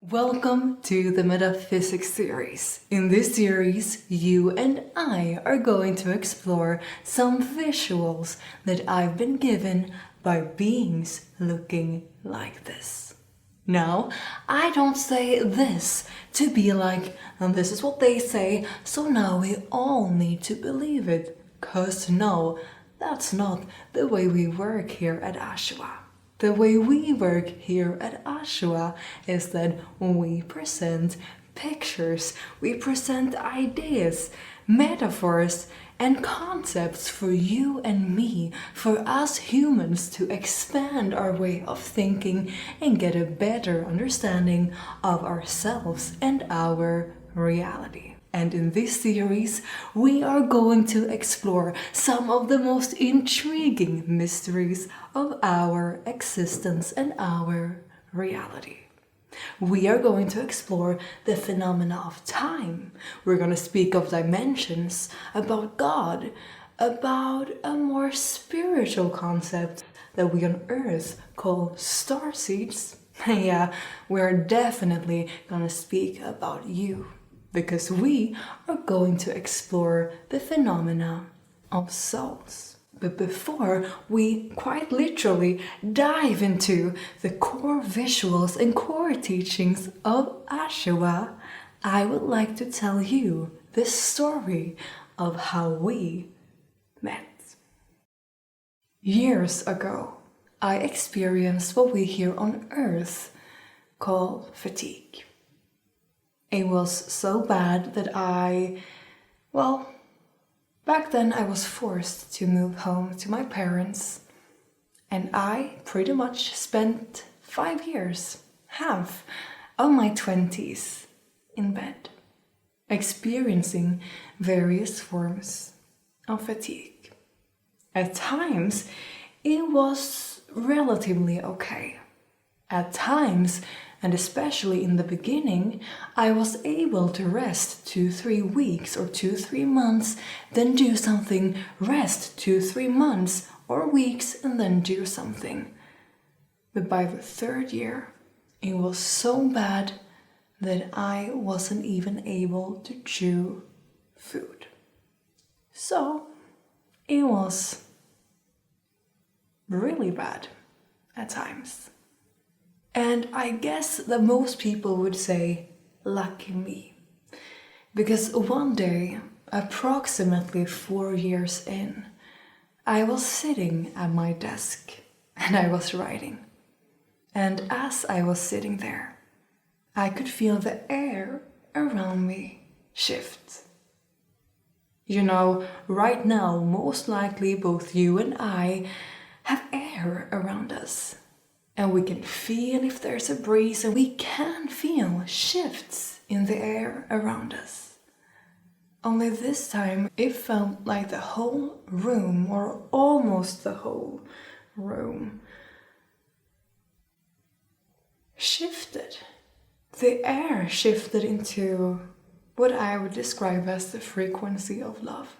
Welcome to the Metaphysics series. In this series, you and I are going to explore some visuals that I've been given by beings looking like this. Now, I don't say this to be like, and this is what they say, so now we all need to believe it. 'Cause no, that's not the way we work here at Ashua. The way we work here at Ashua is that we present pictures, we present ideas, metaphors, and concepts for you and me, for us humans to expand our way of thinking and get a better understanding of ourselves and our reality. And in this series, we are going to explore some of the most intriguing mysteries of our existence and our reality. We are going to explore the phenomena of time. We're going to speak of dimensions, about God, about a more spiritual concept that we on Earth call starseeds. Yeah, we're definitely going to speak about you, because we are going to explore the phenomena of souls. But before we quite literally dive into the core visuals and core teachings of Ashua, I would like to tell you the story of how we met. Years ago, I experienced what we here on Earth call fatigue. It was so bad that back then I was forced to move home to my parents, and I pretty much spent 5 years, half of my 20s, in bed, experiencing various forms of fatigue. At times, it was relatively okay. At times, and especially in the beginning, I was able to rest 2-3 weeks or 2-3 months, then do something, rest 2-3 months or weeks, and then do something. But by the 3rd year, it was so bad that I wasn't even able to chew food. So it was really bad at times. And I guess that most people would say, lucky me. Because one day, approximately 4 years in, I was sitting at my desk and I was writing. And as I was sitting there, I could feel the air around me shift. You know, right now, most likely both you and I have air around us. And we can feel if there's a breeze, and we can feel shifts in the air around us. Only this time it felt like the whole room, or almost the whole room, shifted. The air shifted into what I would describe as the frequency of love.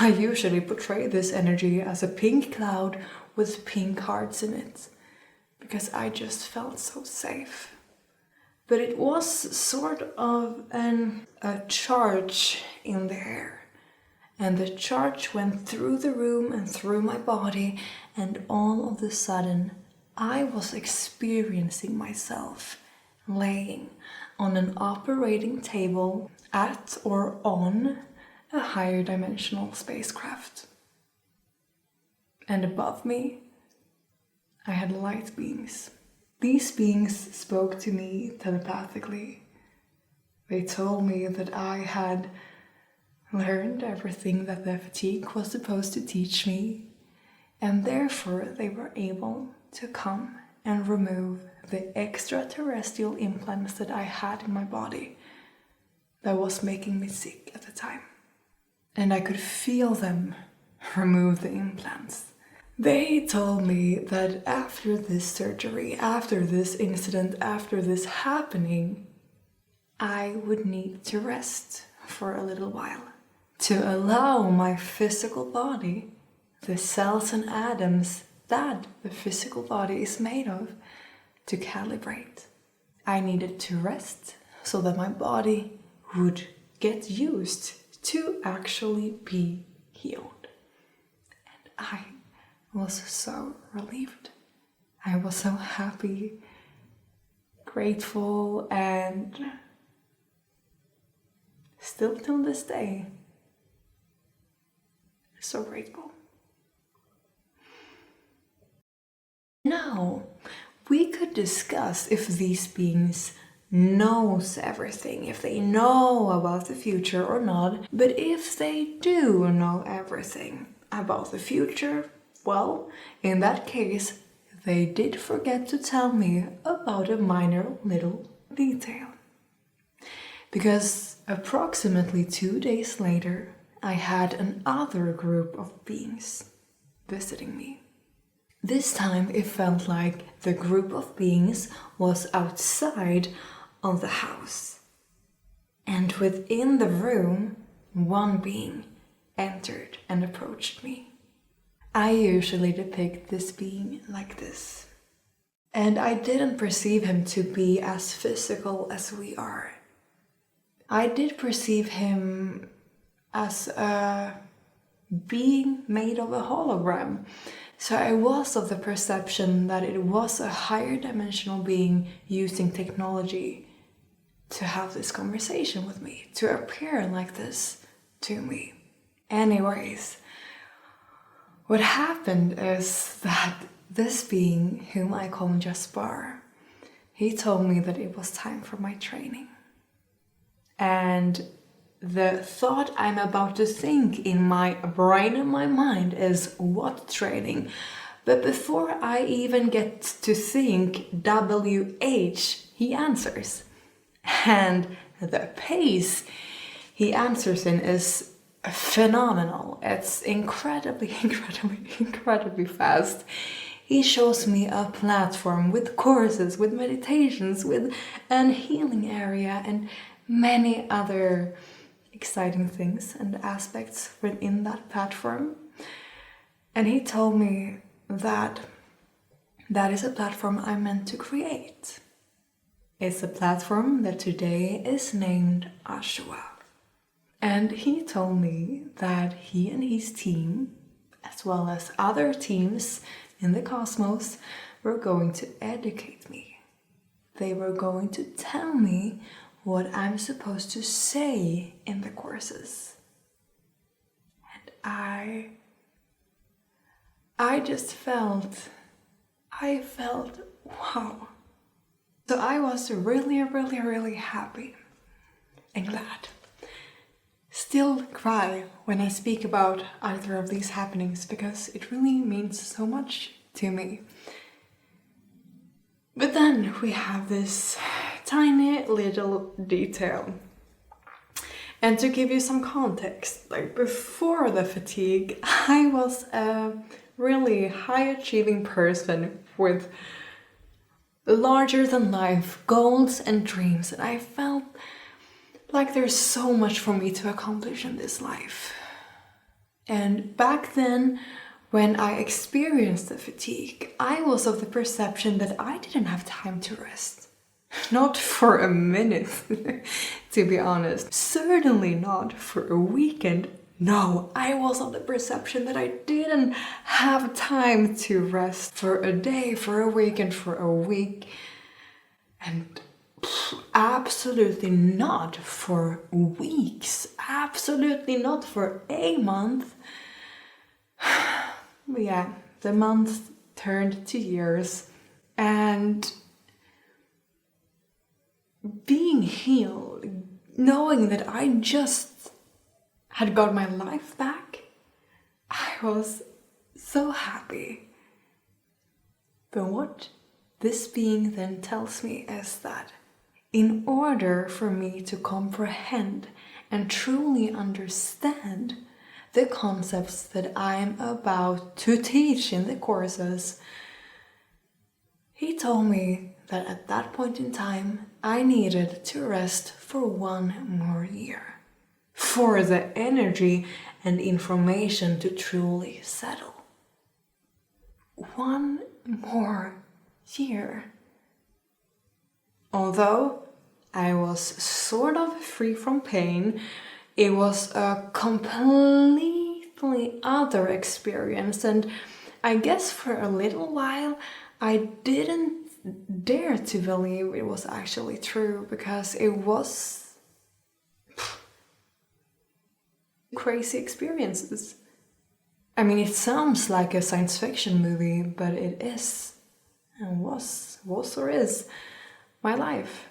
I usually portray this energy as a pink cloud with pink hearts in it, because I just felt so safe. But it was sort of a charge in the air. And the charge went through the room and through my body, and all of a sudden, I was experiencing myself laying on an operating table at or on a higher dimensional spacecraft. And above me, I had light beings. These beings spoke to me telepathically. They told me that I had learned everything that the fatigue was supposed to teach me, and therefore they were able to come and remove the extraterrestrial implants that I had in my body that was making me sick at the time. And I could feel them remove the implants. They told me that after this surgery, after this incident, after this happening, I would need to rest for a little while to allow my physical body, the cells and atoms that the physical body is made of, to calibrate. I needed to rest so that my body would get used to actually be healed. And I was so relieved. I was so happy, grateful, and still till this day, so grateful. Now, we could discuss if these beings knows everything, if they know about the future or not. But if they do know everything about the future, well, in that case, they did forget to tell me about a minor little detail. Because approximately 2 days later, I had another group of beings visiting me. This time it felt like the group of beings was outside of the house. And within the room, one being entered and approached me. I usually depict this being like this. And I didn't perceive him to be as physical as we are. I did perceive him as a being made of a hologram. So I was of the perception that it was a higher dimensional being using technology to have this conversation with me, to appear like this to me. Anyways, what happened is that this being, whom I call Jaspar, he told me that it was time for my training. And the thought I'm about to think in my brain and my mind is, what training? But before I even get to think WH, he answers. And the pace he answers in is phenomenal. It's incredibly fast. He shows me a platform with courses, with meditations, with an healing area, and many other exciting things and aspects within that platform. And he told me that that is a platform I'm meant to create. It's a platform that today is named Ashua. And he told me that he and his team, as well as other teams in the cosmos, were going to educate me. They were going to tell me what I'm supposed to say in the courses. And I just felt, wow. So I was really happy and glad. Still cry when I speak about either of these happenings because it really means so much to me. But then we have this tiny little detail. And to give you some context, like before the fatigue, I was a really high achieving person with larger than life goals and dreams, and I felt like there's so much for me to accomplish in this life. And back then, when I experienced the fatigue, I was of the perception that I didn't have time to rest. Not for a minute, to be honest. Certainly not for a weekend. No, I was of the perception that I didn't have time to rest for a day, for a weekend, for a week. And absolutely not for weeks. Absolutely not for a month. Yeah, the months turned to years, and being healed, knowing that I just had got my life back, I was so happy. But what this being then tells me is that in order for me to comprehend and truly understand the concepts that I'm about to teach in the courses, he told me that at that point in time, I needed to rest for 1 more year, for the energy and information to truly settle. 1 more year. Although I was sort of free from pain, it was a completely other experience, and I guess for a little while I didn't dare to believe it was actually true, because it was crazy experiences. I mean, it sounds like a science fiction movie, but it is, and was or is, my life.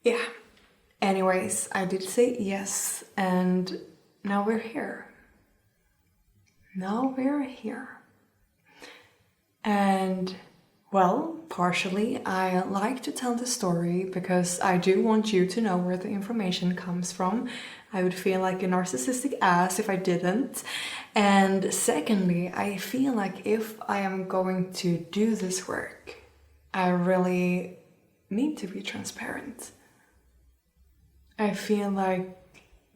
Yeah. Anyways, I did say yes, and now we're here. Now we're here. And, well, partially I like to tell the story because I do want you to know where the information comes from. I would feel like a narcissistic ass if I didn't. And secondly, I feel like if I am going to do this work, I really need to be transparent. I feel like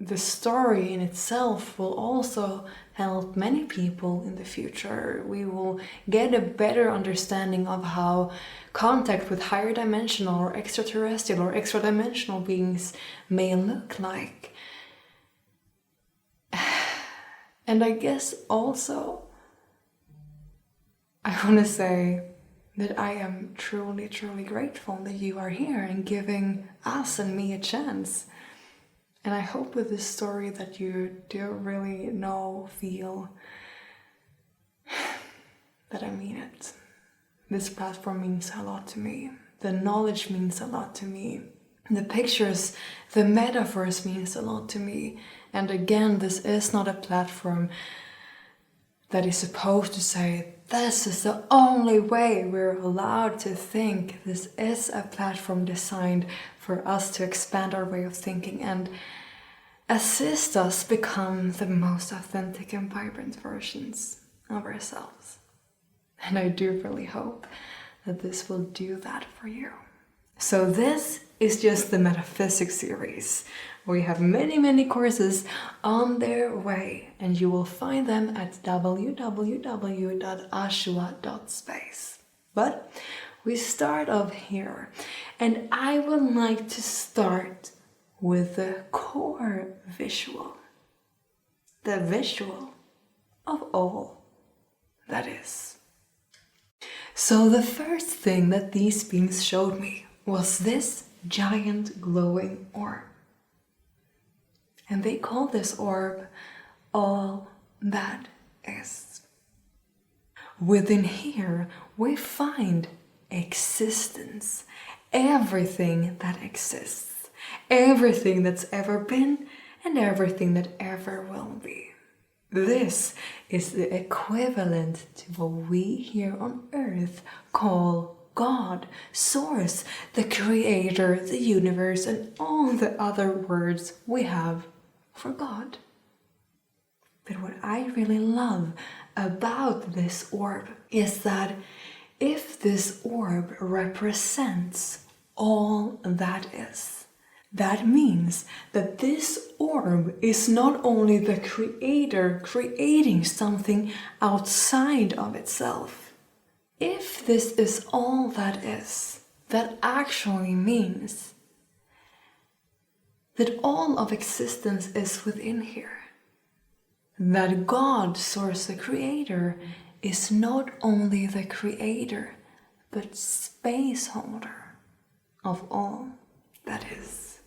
the story in itself will also help many people in the future. We will get a better understanding of how contact with higher dimensional or extraterrestrial or extradimensional beings may look like. And I guess also I want to say that I am truly, truly grateful that you are here and giving us and me a chance. And I hope with this story that you do really feel that I mean it. This platform means a lot to me. The knowledge means a lot to me. The pictures, the metaphors means a lot to me. And again, this is not a platform that is supposed to say, this is the only way we're allowed to think. This is a platform designed for us to expand our way of thinking and assist us become the most authentic and vibrant versions of ourselves. And I do really hope that this will do that for you. So this is just the Metaphysics series. We have many, many courses on their way, and you will find them at www.ashua.space. But we start off here, and I would like to start with the core visual. The visual of all that is. So the first thing that these beings showed me was this giant glowing orb. And they call this orb all that is. Within here, we find existence, everything that exists, everything that's ever been, and everything that ever will be. This is the equivalent to what we here on Earth call God, Source, the Creator, the universe, and all the other words we have for God. But what I really love about this orb is that if this orb represents all that is, that means that this orb is not only the Creator creating something outside of itself. If this is all that is, that actually means that all of existence is within here. That God, Source, the Creator, is not only the Creator, but space holder of all that is.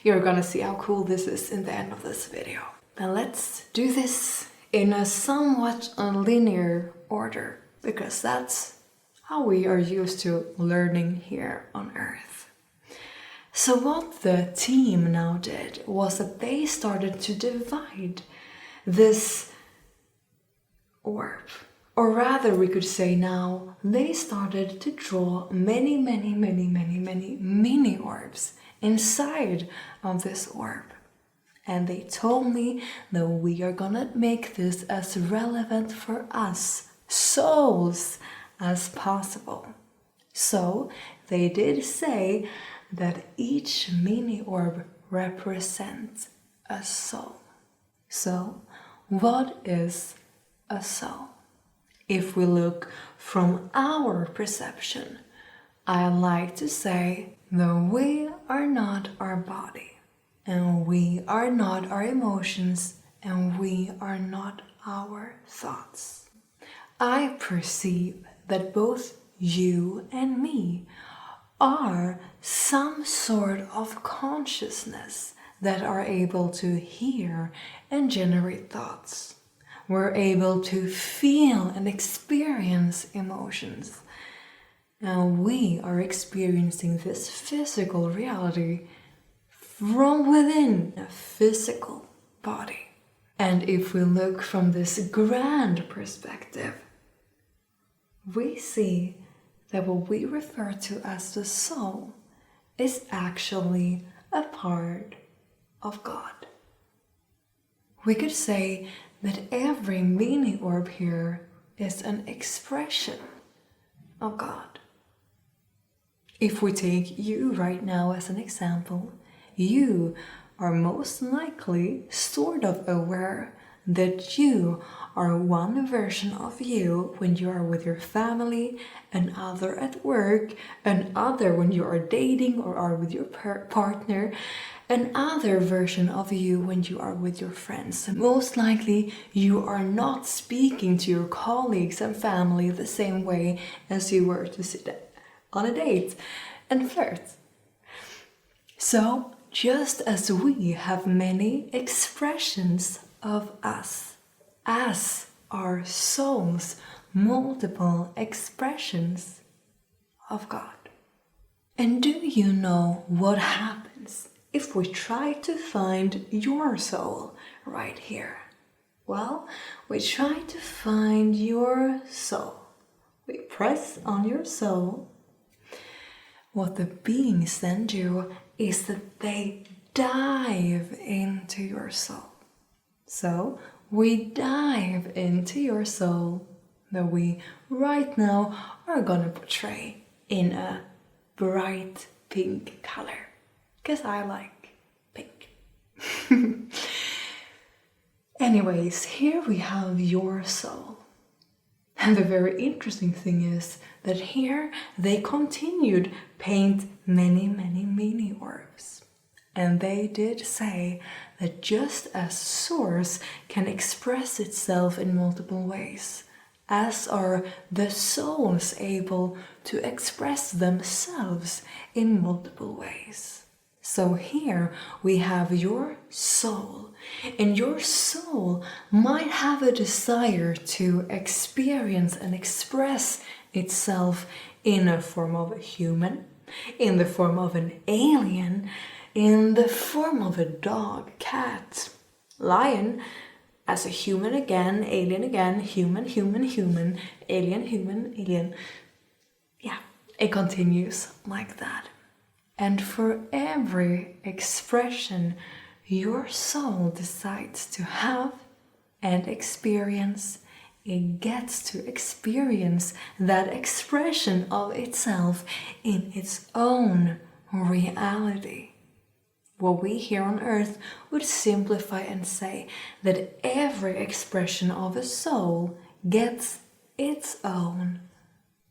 You're gonna see how cool this is in the end of this video. Now let's do this in a somewhat linear order, because that's how we are used to learning here on Earth. So what the team now did was that they started to divide this orb. Or rather, we could say now, they started to draw many mini orbs inside of this orb. And they told me that we are gonna make this as relevant for us souls as possible. So they did say that each mini orb represents a soul. So what is a soul. If we look from our perception, I like to say that we are not our body, and we are not our emotions, and we are not our thoughts. I perceive that both you and me are some sort of consciousness that are able to hear and generate thoughts. We're able to feel and experience emotions. And we are experiencing this physical reality from within a physical body. And if we look from this grand perspective, we see that what we refer to as the soul is actually a part of God. We could say that every mini orb here is an expression of God. If we take you right now as an example, you are most likely sort of aware that you are one version of you when you are with your family, another at work, another when you are dating or are with your partner, another version of you when you are with your friends. Most likely you are not speaking to your colleagues and family the same way as you were to sit on a date and flirt. So just as we have many expressions of us, as our souls multiple expressions of God. And do you know what happens if we try to find your soul right here? Well, we try to find your soul. We press on your soul. What the beings then do is that they dive into your soul. So we dive into your soul that we right now are gonna portray in a bright pink color, because I like pink. Anyways, here we have your soul. And the very interesting thing is that here they continued paint many mini orbs. And they did say that just as source can express itself in multiple ways, as are the souls able to express themselves in multiple ways. So here we have your soul, and your soul might have a desire to experience and express itself in a form of a human, in the form of an alien, in the form of a dog, cat, lion, as a human again, human, alien. Yeah, it continues like that. And for every expression your soul decides to have and experience, it gets to experience that expression of itself in its own reality. What we here on earth would simplify and say that every expression of a soul gets its own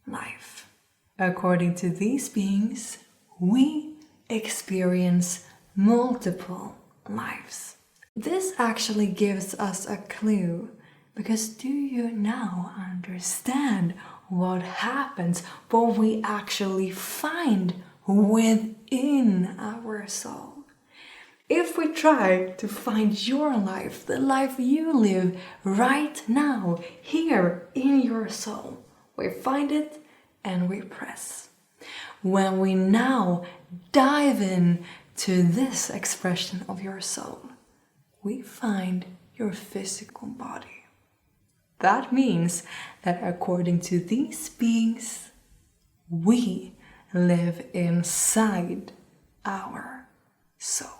life. According to these beings, we experience multiple lives. This actually gives us a clue, because do you now understand what happens when we actually find within our soul? If we try to find your life, the life you live right now, here in your soul, we find it and we press. When we now dive in to this expression of your soul, we find your physical body. That means that according to these beings, we live inside our soul.